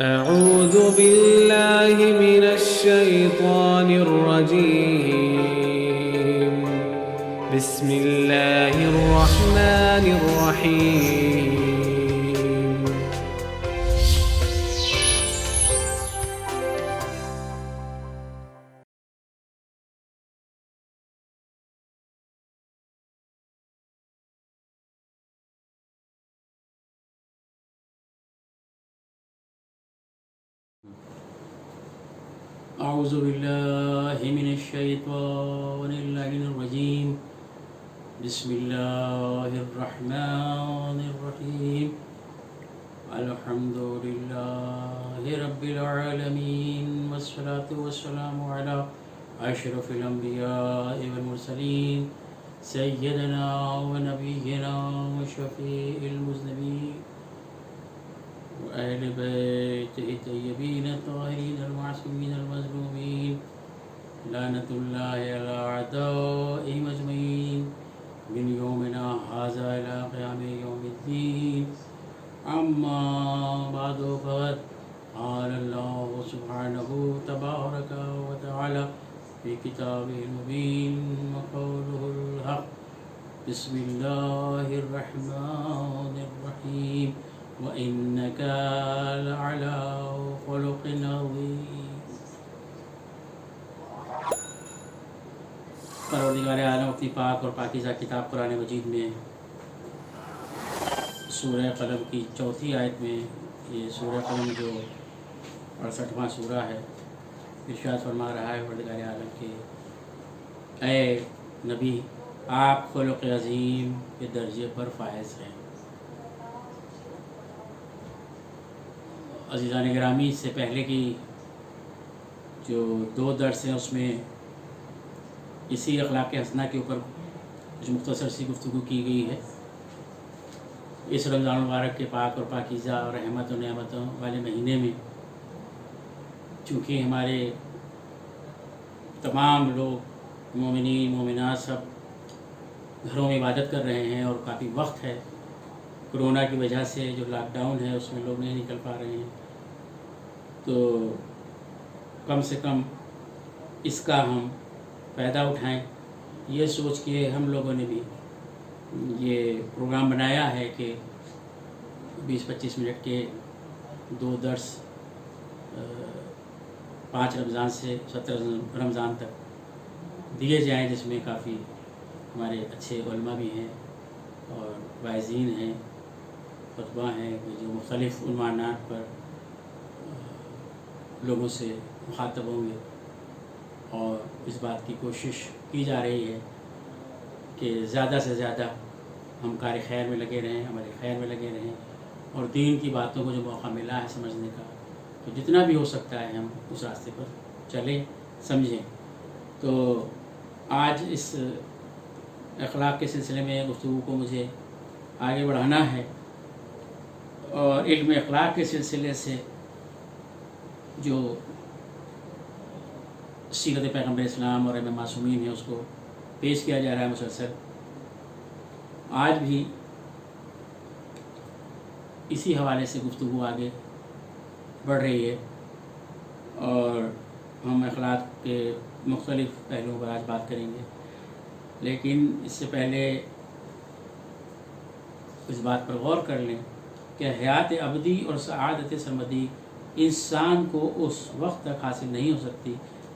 أعوذ بالله من الشيطان الرجيم. بسم الله الرحمن الرحيم. أعوذ بالله من الشيطان اللعين الرجيم. بسم الله الرحمن الرحيم. الحمد لله رب العالمين، والصلاة والسلام على أشرف الأنبياء والمرسلين، سيدنا ونبينا وشفيع المذنبين وأهل بيته الطيبين الطاهرين المعصومين المظلومين، لعنة الله على أعدائهم أجمعين من يومنا هذا إلى قيام يوم الدين. أما بعد، فقد قال الله سبحانه تبارك وتعالى في كتابه المبين وقوله الحق. بسم الله الرحمن الرحيم. وَإِنَّكَ لَعَلَىٰ خُلُقٍ عَظِيمٍ. پروردگار عالم اپنی پاک اور پاکیزہ کتاب قرآن مجید میں سورہ قلم کی 4 آیت میں، یہ سورہ قلم جو 68واں سورہ ہے، ارشاد فرما رہا ہے پروردگار عالم کے اے نبی، آپ خلق عظیم کے درجے پر فائز ہیں. عزیزان گرامی، اس سے پہلے کی جو 2 درس ہیں اس میں اسی اخلاق حسنہ کے اوپر کچھ مختصر سی گفتگو کی گئی ہے. اس رمضان المبارک کے پاک اور پاکیزہ اور رحمت و نعمتوں والے مہینے میں چونکہ ہمارے تمام لوگ مومنین مومنات سب گھروں میں عبادت کر رہے ہیں اور کافی وقت ہے، کرونا کی وجہ سے جو لاک ڈاؤن ہے اس میں لوگ نہیں نکل پا رہے ہیں، تو کم سے کم اس کا ہم فائدہ اٹھائیں. یہ سوچ کے ہم لوگوں نے بھی یہ پروگرام بنایا ہے کہ 20-25 منٹ کے 2 درس 5 رمضان سے 17 رمضان تک دیے جائیں، جس میں کافی ہمارے اچھے علماء بھی ہیں اور واعظین ہیں، خطبہ ہیں جو مختلف عنوانات پر لوگوں سے مخاطب ہوں گے. اور اس بات کی کوشش کی جا رہی ہے کہ زیادہ سے زیادہ ہم کار خیر میں لگے رہیں، ہمارے خیر میں لگے رہیں، اور دین کی باتوں کو جو موقع ملا ہے سمجھنے کا، تو جتنا بھی ہو سکتا ہے ہم اس راستے پر چلیں، سمجھیں. تو آج اس اخلاق کے سلسلے میں گفتگو کو مجھے آگے بڑھانا ہے، اور علم اخلاق کے سلسلے سے جو سیرت پیغمبر اسلام اور امام معصومین ہے اس کو پیش کیا جا رہا ہے مسلسل. آج بھی اسی حوالے سے گفتگو آگے بڑھ رہی ہے، اور ہم اخلاق کے مختلف پہلوؤں پر آج بات کریں گے. لیکن اس سے پہلے اس بات پر غور کر لیں کہ حیات ابدی اور سعادت سرمدی انسان کو اس وقت تک حاصل نہیں ہو سکتی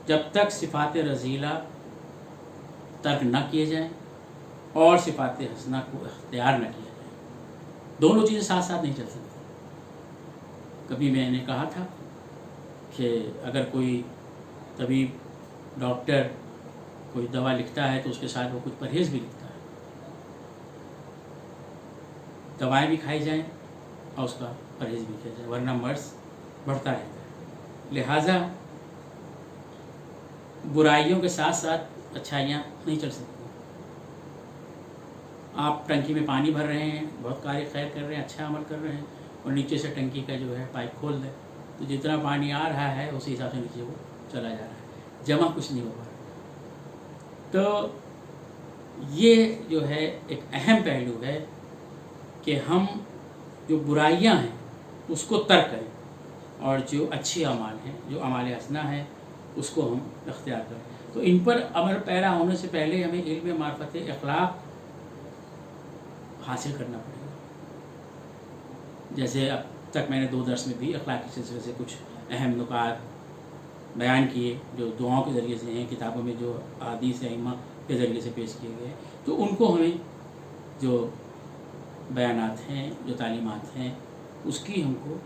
جب تک صفات رذیلہ ترک نہ کیے جائیں اور صفات حسنہ کو اختیار نہ کیا جائے. دونوں چیزیں ساتھ ساتھ نہیں چل سکتی. کبھی میں نے کہا تھا کہ اگر کوئی طبیب ڈاکٹر کوئی دوا لکھتا ہے تو اس کے ساتھ وہ کچھ پرہیز بھی لکھتا ہے. دوائیں بھی کھائی جائیں اور اس کا پرہیز بھی کیا جائے، ورنہ مرض بڑھتا رہتا ہے. لہٰذا برائیوں کے ساتھ ساتھ اچھائیاں نہیں چل سکتی. آپ ٹنکی میں پانی بھر رہے ہیں، بہت کار خیر کر رہے ہیں، اچھا عمل کر رہے ہیں، اور نیچے سے ٹنکی کا جو ہے پائپ کھول دیں تو جتنا پانی آ رہا ہے اسی حساب سے نیچے وہ چلا جا رہا ہے، جمع کچھ نہیں ہو پا رہا. تو یہ جو ہے ایک اہم پہلو ہے کہ ہم جو برائیاں ہیں اس کو ترک کریں. اور جو اچھے اعمال ہیں، جو اعمال حسنہ ہے، اس کو ہم اختیار کریں. تو ان پر عمل پیرا ہونے سے پہلے ہمیں علم معرفت اخلاق حاصل کرنا پڑے گا. جیسے اب تک میں نے 2 درس میں بھی اخلاق کے سلسلے سے کچھ اہم نکات بیان کیے جو دعاؤں کے ذریعے سے ہیں، کتابوں میں جو احادیث ائمہ کے ذریعے سے پیش کیے گئے، تو ان کو ہمیں جو بیانات ہیں، جو تعلیمات ہیں، اس کی ہم کو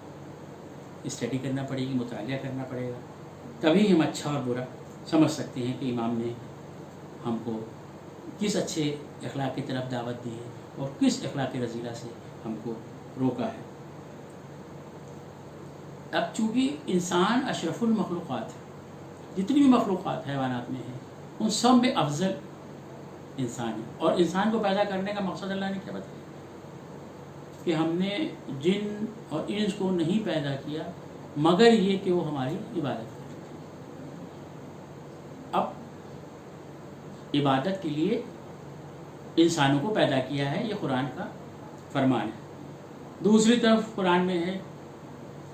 اسٹڈی کرنا پڑے گی، مطالعہ کرنا پڑے گا. تبھی ہم اچھا اور برا سمجھ سکتے ہیں کہ امام نے ہم کو کس اچھے اخلاق کی طرف دعوت دی ہے اور کس اخلاق رذیلہ سے ہم کو روکا ہے. اب چونکہ انسان اشرف المخلوقات ہے، جتنی بھی مخلوقات حیوانات میں ہیں ان سب میں افضل انسان ہے. اور انسان کو پیدا کرنے کا مقصد اللہ نے کیا بتایا کہ ہم نے جن اور انس کو نہیں پیدا کیا مگر یہ کہ وہ ہماری عبادت کریں. اب عبادت کے لیے انسانوں کو پیدا کیا ہے، یہ قرآن کا فرمان ہے. دوسری طرف قرآن میں ہے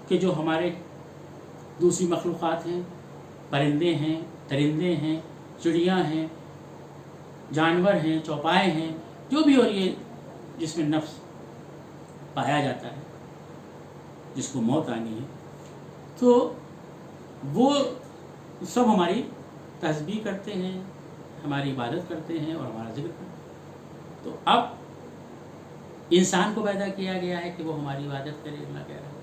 کہ جو ہمارے دوسری مخلوقات ہیں، پرندے ہیں، درندے ہیں، چڑیاں ہیں، جانور ہیں، چوپائے ہیں، جو بھی، اور یہ جس میں نفس پایا جاتا ہے، جس کو موت آنی ہے، تو وہ سب ہماری تسبیح کرتے ہیں، ہماری عبادت کرتے ہیں اور ہمارا ذکر کرتے ہیں. تو اب انسان کو پیدا کیا گیا ہے کہ وہ ہماری عبادت کرے، اللہ کہہ رہا ہے.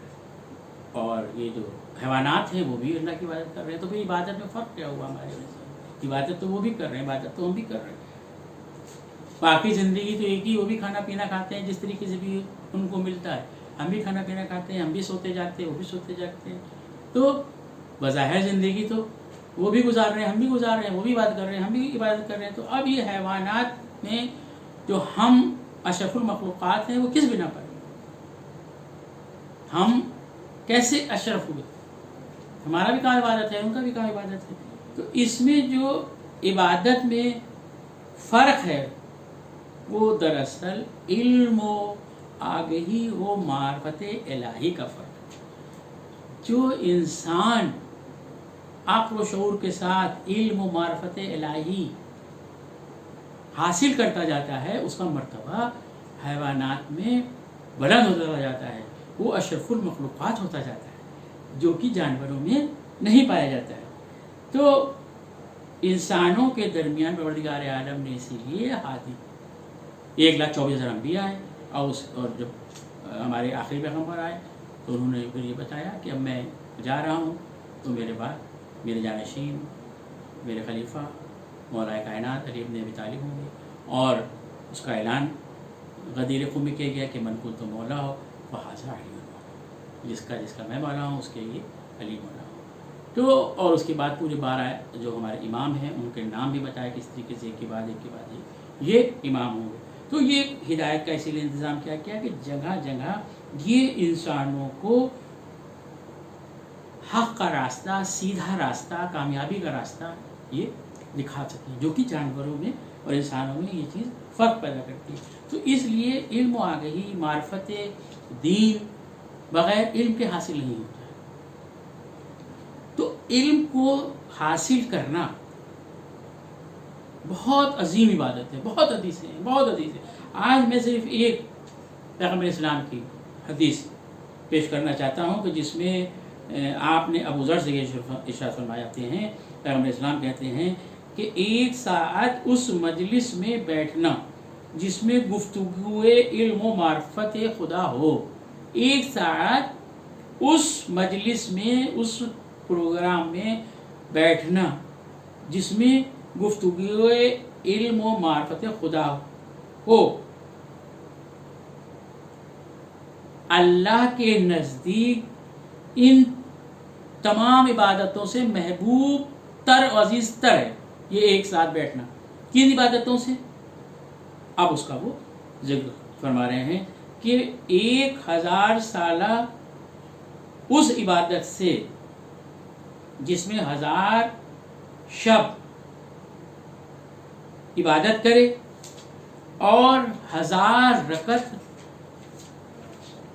اور یہ جو حیوانات ہیں وہ بھی اللہ کی عبادت کر رہے ہیں. تو پھر عبادت میں فرق کیا ہوا ہمارے میں؟ عبادت تو وہ بھی کر رہے ہیں، عبادت تو ہم بھی کر رہے ہیں. باقی زندگی تو ایک ہی، وہ بھی کھانا پینا کھاتے ہیں جس طریقے سے بھی ان کو ملتا ہے. ہم بھی کھانا پینا کھاتے ہیں، ہم بھی سوتے جاگتے ہیں، وہ بھی سوتے جاگتے ہیں. تو بظاہر زندگی تو وہ بھی گزار رہے ہیں، ہم بھی گزار رہے ہیں، وہ بھی عبادت کر رہے ہیں، ہم بھی عبادت کر رہے ہیں. تو اب یہ حیوانات میں جو ہم اشرف المخلوقات ہیں وہ کس بنا پر، ہم کیسے اشرف ہوئے؟ ہمارا بھی کام عبادت ہے، ان کا بھی کام عبادت ہے. تو اس میں جو عبادت میں فرق ہے وہ دراصل علم و آگہی و معرفت الہی کا فرق ہے. جو انسان عقل و شعور کے ساتھ علم و معرفت الہی حاصل کرتا جاتا ہے، اس کا مرتبہ حیوانات میں بلند ہوتا جاتا ہے، وہ اشرف المخلوقات ہوتا جاتا ہے، جو کہ جانوروں میں نہیں پایا جاتا ہے. تو انسانوں کے درمیان پروردگار عالم نے اسی لیے ہادی 1,24,000 انبیاء ہیں، اور جب ہمارے آخری پیغمبر آئے تو انہوں نے پھر یہ بتایا کہ اب میں جا رہا ہوں تو میرے بعد میرے جانشین، میرے خلیفہ مولا کائنات علی ابن ابی طالب ہوں گے. اور اس کا اعلان غدیر قوم میں کیا گیا کہ من کنت مولا ہو فہذا علی مولا، جس کا میں مولا ہوں اس کے لیے علی مولا ہوں. تو اور اس کے بعد پورے 12 جو ہمارے امام ہیں ان کے نام بھی بتایا کس طریقے سے ایک کے بعد یہ امام ہوں گے. تو یہ ہدایت کا اسی لیے انتظام کیا کہ جگہ جگہ یہ انسانوں کو حق کا راستہ، سیدھا راستہ، کامیابی کا راستہ یہ دکھا سکیں، جو کہ جانوروں میں اور انسانوں میں یہ چیز فرق پیدا کرتی ہے. تو اس لیے علم و آگہی، معرفت دین بغیر علم کے حاصل نہیں ہوتا ہے. تو علم کو حاصل کرنا بہت عظیم عبادت ہے، بہت حدیثیں ہیں، بہت حدیثیں. آج میں صرف ایک پیغمبر اسلام کی حدیث پیش کرنا چاہتا ہوں کہ جس میں آپ نے ابو ذر سے یہ ارشاد فرماتے ہیں، پیغمبر اسلام کہتے ہیں کہ 1 ساعت اس مجلس میں بیٹھنا جس میں گفتگو علم و معرفت خدا ہو، 1 ساعت اس مجلس میں، اس پروگرام میں بیٹھنا جس میں گفتگو علم و معرفت خدا ہو، اللہ کے نزدیک ان تمام عبادتوں سے محبوب تر و عزیز تر ہے. یہ 1 ساتھ بیٹھنا کن عبادتوں سے؟ اب اس کا وہ ذکر فرما رہے ہیں کہ 1000 سالہ اس عبادت سے جس میں 1000 شب عبادت کرے اور 1000 رکعت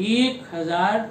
1000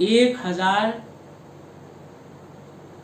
1000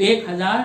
1000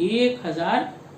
1000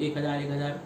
1000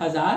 1000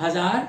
1000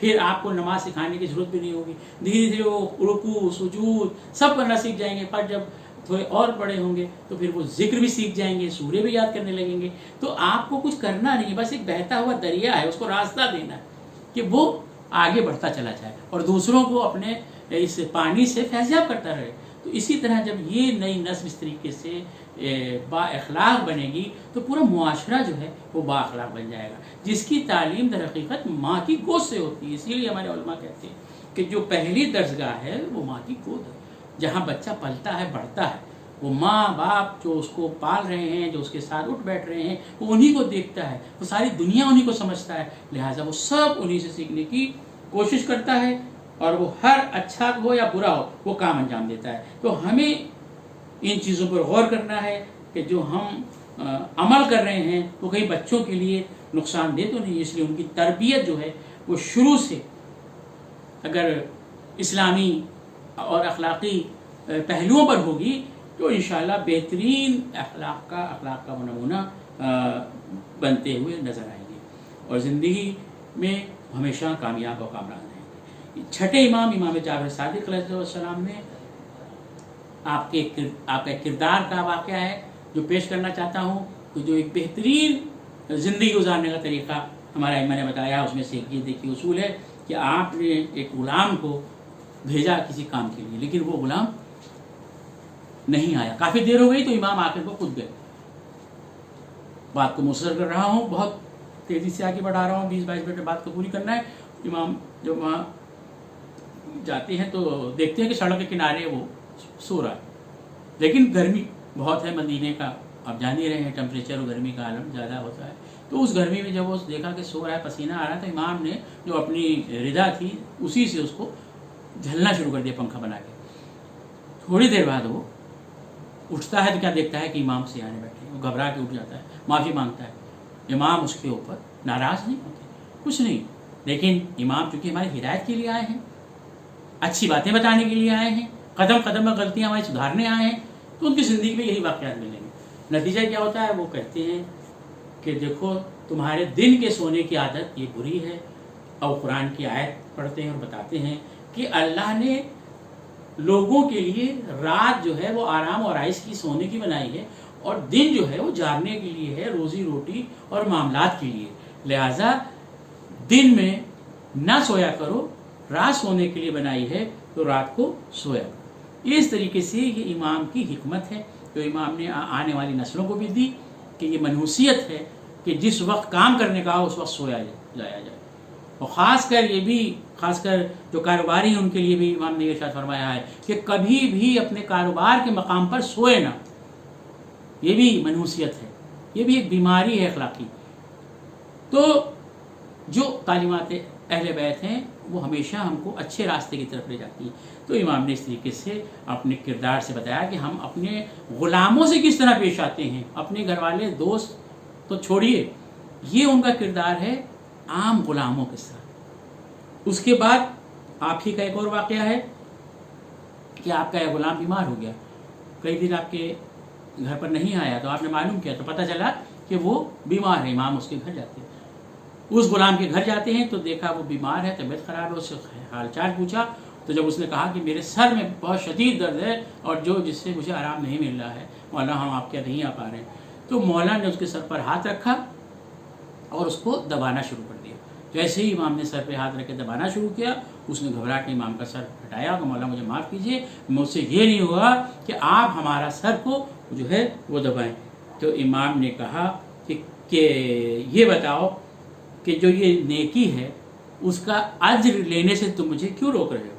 پھر آپ کو نماز سکھانے کی ضرورت بھی نہیں ہوگی. دھیرے دھیرے وہ رکوع سجود سب کرنا سیکھ جائیں گے. پر جب تھوڑے اور بڑے ہوں گے تو پھر وہ ذکر بھی سیکھ جائیں گے, سورے بھی یاد کرنے لگیں گے. تو آپ کو کچھ کرنا نہیں ہے, بس ایک بہتا ہوا دریا ہے, اس کو راستہ دینا ہے کہ وہ آگے بڑھتا چلا جائے اور دوسروں کو اپنے اس پانی سے فیضیاب کرتا رہے. تو اسی طرح جب یہ نئی نسل اس طریقے سے با اخلاق بنے گی تو پورا معاشرہ جو ہے وہ با اخلاق بن جائے گا, جس کی تعلیم در حقیقت ماں کی گود سے ہوتی ہے. اسی لیے ہمارے علماء کہتے ہیں کہ جو پہلی درسگاہ ہے وہ ماں کی گود ہے, جہاں بچہ پلتا ہے بڑھتا ہے. وہ ماں باپ جو اس کو پال رہے ہیں, جو اس کے ساتھ اٹھ بیٹھ رہے ہیں, وہ انہی کو دیکھتا ہے, وہ ساری دنیا انہی کو سمجھتا ہے, لہٰذا وہ سب انہی سے سیکھنے کی کوشش کرتا ہے اور وہ ہر اچھا ہو یا برا ہو وہ کام انجام دیتا ہے. تو ہمیں ان چیزوں پر غور کرنا ہے کہ جو ہم عمل کر رہے ہیں وہ کہیں بچوں کے لیے نقصان دہ تو نہیں. اس لیے ان کی تربیت جو ہے وہ شروع سے اگر اسلامی اور اخلاقی پہلوؤں پر ہوگی تو انشاءاللہ بہترین اخلاق کا نمونہ بنتے ہوئے نظر آئیں گے اور زندگی میں ہمیشہ کامیاب اور کامران رہیں گے. چھٹے امام جعفر صادق علیہ السلام میں آپ کا کردار کا واقعہ ہے جو پیش کرنا چاہتا ہوں. کہ جو ایک بہترین زندگی گزارنے کا طریقہ ہمارا ائمہ نے بتایا, اس میں سے یہ دیکھیے اصول ہے کہ آپ نے ایک غلام کو بھیجا کسی کام کے لیے, لیکن وہ غلام نہیں آیا. کافی دیر ہو گئی تو امام آخر کو خود گئے. بات کو مختصر کر رہا ہوں, بہت تیزی سے آگے بڑھا رہا ہوں, 20-22 منٹ میں بات کو پوری کرنا ہے. امام جب وہاں جاتے ہیں تو دیکھتے ہیں کہ سڑک کے کنارے وہ سو رہا ہے, لیکن گرمی بہت ہے مدینے کا, آپ جان ہی رہے ہیں ٹیمپریچر اور گرمی کا عالم زیادہ ہوتا ہے. تو اس گرمی میں جب وہ دیکھا کہ سو رہا ہے, پسینہ آ رہا ہے, تو امام نے جو اپنی ردا تھی اسی سے اس کو جھلنا شروع کر دیا پنکھا بنا کے. تھوڑی دیر بعد وہ اٹھتا ہے تو کیا دیکھتا ہے کہ امام سے آنے بیٹھے, وہ گھبرا کے اٹھ جاتا ہے, معافی مانگتا ہے. امام اس کے اوپر ناراض نہیں ہوتے, کچھ نہیں, لیکن امام چونکہ ہماری ہدایت کے لیے آئے ہیں, اچھی باتیں بتانے کے لیے آئے ہیں, قدم قدم میں غلطیاں ہماری سدھارنے آئے ہیں, تو ان کی زندگی میں یہی واقعات ملیں گے. نتیجہ کیا ہوتا ہے, وہ کہتے ہیں کہ دیکھو تمہارے دن کے سونے کی عادت یہ بری ہے. اور قرآن کی آیت پڑھتے ہیں اور بتاتے ہیں کہ اللہ نے لوگوں کے لیے رات جو ہے وہ آرام اور آرائش کی سونے کی بنائی ہے, اور دن جو ہے وہ جاگنے کے لیے ہے, روزی روٹی اور معاملات کے لیے. لہٰذا دن میں نہ سویا کرو, رات سونے کے لیے بنائی ہے تو رات کو سویا کرو. اس طریقے سے یہ امام کی حکمت ہے جو امام نے آنے والی نسلوں کو بھی دی کہ یہ منحوسیت ہے کہ جس وقت کام کرنے کا ہو اس وقت سویا جایا جائے. اور خاص کر جو کاروباری ہیں ان کے لیے بھی امام نے ارشاد فرمایا ہے کہ کبھی بھی اپنے کاروبار کے مقام پر سوئے نہ. یہ بھی منحوسیت ہے, یہ بھی ایک بیماری ہے اخلاقی. تو جو تعلیمات اہل بیت ہیں وہ ہمیشہ ہم کو اچھے راستے کی طرف لے جاتی ہیں. تو امام نے اس طریقے سے اپنے کردار سے بتایا کہ ہم اپنے غلاموں سے کس طرح پیش آتے ہیں. اپنے گھر والے دوست تو چھوڑیے, یہ ان کا کردار ہے عام غلاموں کے ساتھ. اس کے بعد آپ ہی کا ایک اور واقعہ ہے کہ آپ کا ایک غلام بیمار ہو گیا, کئی دن آپ کے گھر پر نہیں آیا, تو آپ نے معلوم کیا تو پتہ چلا کہ وہ بیمار ہے. امام اس کے گھر جاتے ہیں, اس غلام کے گھر جاتے ہیں تو دیکھا وہ بیمار ہے, طبیعت خراب ہے. اس سے حال چال پوچھا تو جب اس نے کہا کہ میرے سر میں بہت شدید درد ہے اور جس سے مجھے آرام نہیں مل رہا ہے, مولا ہم آپ کے نہیں آ پا رہے ہیں, تو مولا نے اس کے سر پر ہاتھ رکھا اور اس کو دبانا شروع کر دیا. جیسے ہی امام نے سر پہ ہاتھ رکھ کے دبانا شروع کیا, اس نے گھبرا کے امام کا سر ہٹایا کہ مولا مجھے معاف کیجیے, مجھ سے یہ نہیں ہوا کہ آپ ہمارا سر کو جو ہے وہ دبائیں. تو امام نے کہا کہ یہ بتاؤ کہ جو یہ نیکی ہے اس کا اجر لینے سے تم مجھے کیوں روک رہے ہو.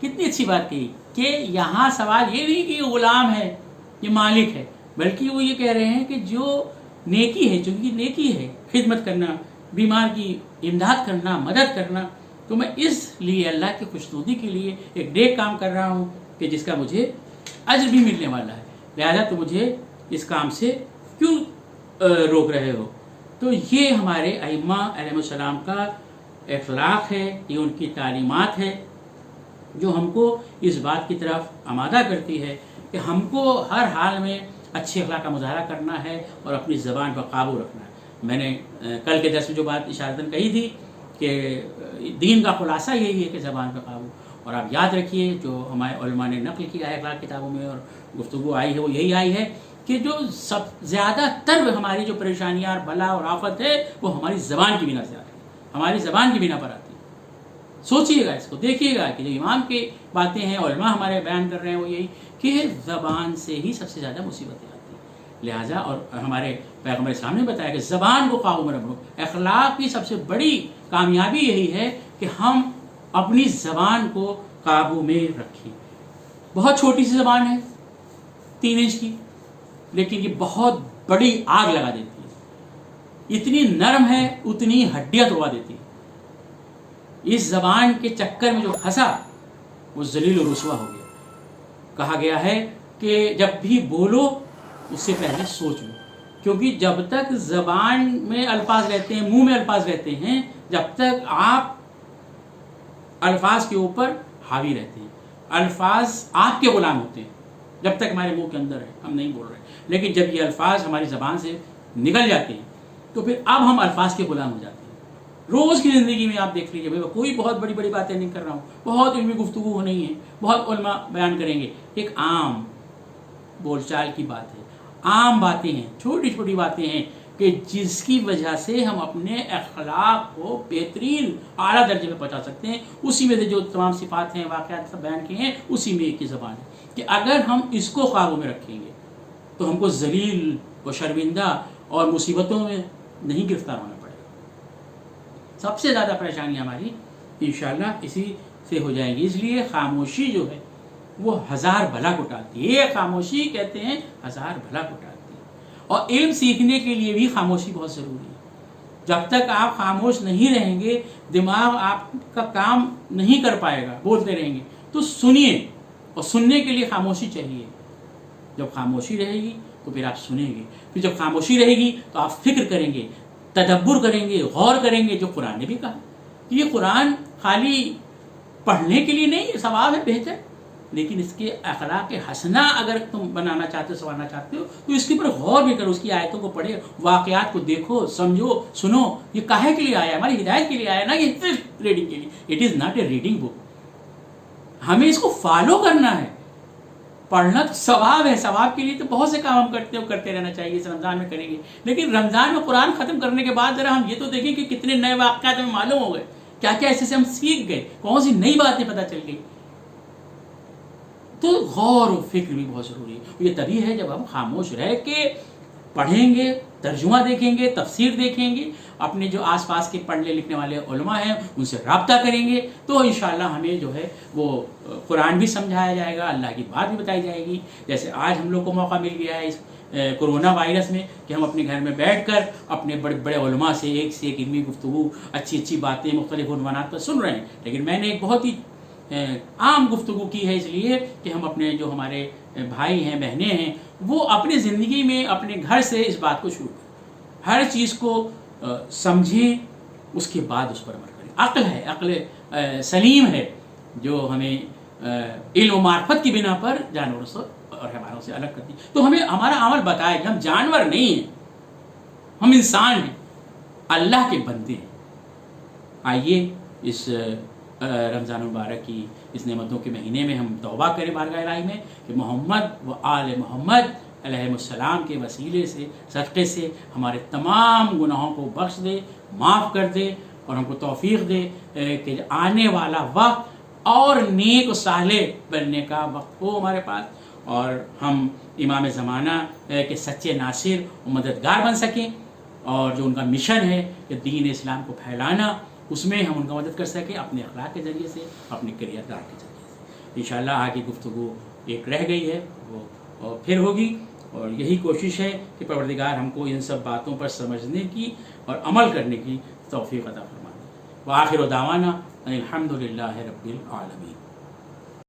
کتنی اچھی بات کہی کہ یہاں سوال یہ نہیں کہ یہ غلام ہے, یہ مالک ہے, بلکہ وہ یہ کہہ رہے ہیں کہ جو نیکی ہے, چونکہ نیکی ہے خدمت کرنا, بیمار کی امداد کرنا, مدد کرنا, تو میں اس لیے اللہ کی خوشنودی کے لیے ایک نیک کام کر رہا ہوں کہ جس کا مجھے اجر بھی ملنے والا ہے, لہذا تو مجھے اس کام سے کیوں روک رہے ہو. تو یہ ہمارے ائمہ علیہ السلام کا اخلاق ہے, یہ ان کی تعلیمات ہے جو ہم کو اس بات کی طرف آمادہ کرتی ہے کہ ہم کو ہر حال میں اچھے اخلاق کا مظاہرہ کرنا ہے اور اپنی زبان پر قابو رکھنا ہے. میں نے کل کے درس میں جو بات اشارتاً کہی تھی کہ دین کا خلاصہ یہی ہے کہ زبان پہ قابو. اور آپ یاد رکھیے جو ہمارے علماء نے نقل کیا ہے اخلاق کتابوں میں اور گفتگو آئی ہے وہ یہی آئی ہے کہ جو سب زیادہ تر ہماری جو پریشانیاں اور بلا اور آفت ہے وہ ہماری زبان کی بنا سے آتی ہے، ہماری زبان کی بنا پر آتی ہے. سوچئے گا اس کو، دیکھیے گا کہ جو امام کی باتیں ہیں علماء ہمارے بیان کر رہے ہیں وہ یہی کہ زبان سے ہی سب سے زیادہ مصیبتیں آتی ہیں. لہٰذا اور ہمارے پیغمبر اسلام نے بتایا کہ زبان کو قابو میں رکھو. اخلاق کی سب سے بڑی کامیابی یہی ہے کہ ہم اپنی زبان کو قابو میں رکھیں. بہت چھوٹی سی زبان ہے 3 انچ کی، لیکن یہ بہت بڑی آگ لگا دیتی ہے. اتنی نرم ہے اتنی ہڈیاں توڑا دیتی ہے. اس زبان کے چکر میں جو پھنسا وہ ذلیل و رسوا ہو گیا. کہا گیا ہے کہ جب بھی بولو اس سے پہلے سوچ لو، کیونکہ جب تک زبان میں الفاظ رہتے ہیں، منہ میں الفاظ رہتے ہیں، جب تک آپ الفاظ کے اوپر حاوی رہتے ہیں، الفاظ آپ کے غلام ہوتے ہیں. جب تک ہمارے منہ کے اندر ہے ہم نہیں بول رہے، لیکن جب یہ الفاظ ہماری زبان سے نکل جاتے ہیں تو پھر اب ہم الفاظ کے غلام ہو جاتے ہیں. روز کی زندگی میں آپ دیکھ لیجیے، کوئی بہت بڑی بڑی باتیں نہیں کر رہا ہوں، بہت علمی گفتگو نہیں ہے، بہت علماء بیان کریں گے. ایک عام بول چال کی بات ہے، عام باتیں ہیں، چھوٹی چھوٹی باتیں ہیں کہ جس کی وجہ سے ہم اپنے اخلاق کو بہترین اعلیٰ درجے میں پہنچا سکتے ہیں. اسی میں سے جو تمام صفات ہیں، واقعات سب بیان کیے ہیں، اسی میں ایک ہی زبان ہے کہ اگر ہم اس کو قابو میں رکھیں گے تو ہم کو ذلیل و شرمندہ اور مصیبتوں میں نہیں گرفتار ہونا پڑے گا. سب سے زیادہ پریشانی ہماری انشاءاللہ اسی سے ہو جائے گی. اس لیے خاموشی جو ہے وہ 1000 بھلا کو ٹالتی ہے. یہ خاموشی کہتے ہیں 1000 بھلا کو ٹالتی ہے. اور علم سیکھنے کے لیے بھی خاموشی بہت ضروری ہے. جب تک آپ خاموش نہیں رہیں گے دماغ آپ کا کام نہیں کر پائے گا، بولتے رہیں گے. تو سنیے، اور سننے کے لیے خاموشی چاہیے. جب خاموشی رہے گی تو پھر آپ سنیں گے، پھر جب خاموشی رہے گی تو آپ فکر کریں گے، تدبر کریں گے، غور کریں گے. جو قرآن نے بھی کہا کہ یہ قرآن خالی پڑھنے کے لیے نہیں، ثواب ہے بہتر، لیکن اس کے اخلاق حسنہ اگر تم بنانا چاہتے ہو، سنوارنا چاہتے ہو تو اس کے اوپر غور بھی کرو، اس کی آیتوں کو پڑھے، واقعات کو دیکھو، سمجھو، سنو. یہ کاہے کے لیے آیا؟ ہماری ہدایت کے لیے آیا نا، یہ صرف ریڈنگ کے لیے. It is not a reading book. ہمیں اس کو فالو کرنا ہے. پڑھنا تو ثواب ہے، ثواب کے لیے تو بہت سے کام ہم کرتے رہنا چاہیے. اس رمضان میں کریں گے، لیکن رمضان میں قرآن ختم کرنے کے بعد ذرا ہم یہ تو دیکھیں کہ کتنے نئے واقعات ہمیں معلوم ہو گئے، کیا کیا ایسے سے ہم سیکھ گئے، کون سی نئی باتیں پتہ چل گئی. تو غور و فکر بھی بہت ضروری ہے. یہ تبھی ہے جب ہم خاموش رہ کے پڑھیں گے، ترجمہ دیکھیں گے، تفسیر دیکھیں گے، اپنے جو آس پاس کے پڑھنے لکھنے والے علماء ہیں ان سے رابطہ کریں گے، تو انشاءاللہ ہمیں جو ہے وہ قرآن بھی سمجھایا جائے گا، اللہ کی بات بھی بتائی جائے گی. جیسے آج ہم لوگ کو موقع مل گیا ہے اس کورونا وائرس میں کہ ہم اپنے گھر میں بیٹھ کر اپنے بڑے بڑے علماء سے ایک علمی گفتگو، اچھی اچھی باتیں مختلف عنوانات پر سن رہے ہیں. لیکن میں نے ایک بہت ہی عام گفتگو کی ہے، اس لیے کہ ہم اپنے جو ہمارے بھائی ہیں، بہنیں ہیں، وہ اپنی زندگی میں اپنے گھر سے اس بات کو شروع کریں، ہر چیز کو سمجھیں، اس کے بعد اس پر عمل کریں. عقل ہے، عقل سلیم ہے جو ہمیں علم و معرفت کی بنا پر جانوروں سے اور حیوانوں سے الگ کرتی. تو ہمیں ہمارا عمل بتائے کہ ہم جانور نہیں ہیں، ہم انسان ہیں، اللہ کے بندے ہیں. آئیے اس رمضان المبارک کی اس نعمتوں کے مہینے میں ہم توبہ کریں بارگاہ الہی میں کہ محمد و آل محمد علیہ السلام کے وسیلے سے، صدقے سے ہمارے تمام گناہوں کو بخش دے، معاف کر دے، اور ہم کو توفیق دے کہ آنے والا وقت اور نیک و صالح بننے کا وقت ہو ہمارے پاس، اور ہم امام زمانہ کے سچے ناصر و مددگار بن سکیں، اور جو ان کا مشن ہے کہ دین اسلام کو پھیلانا، اس میں ہم ان کا مدد کر سکیں اپنے اخلاق کے ذریعے سے، اپنے کردار کے ذریعے سے. انشاءاللہ آگے گفتگو ایک رہ گئی ہے وہ پھر ہوگی، اور یہی کوشش ہے کہ پروردگار ہم کو ان سب باتوں پر سمجھنے کی اور عمل کرنے کی توفیق عطا فرمائے. وآخر دعوانا الحمدللہ رب العالمین.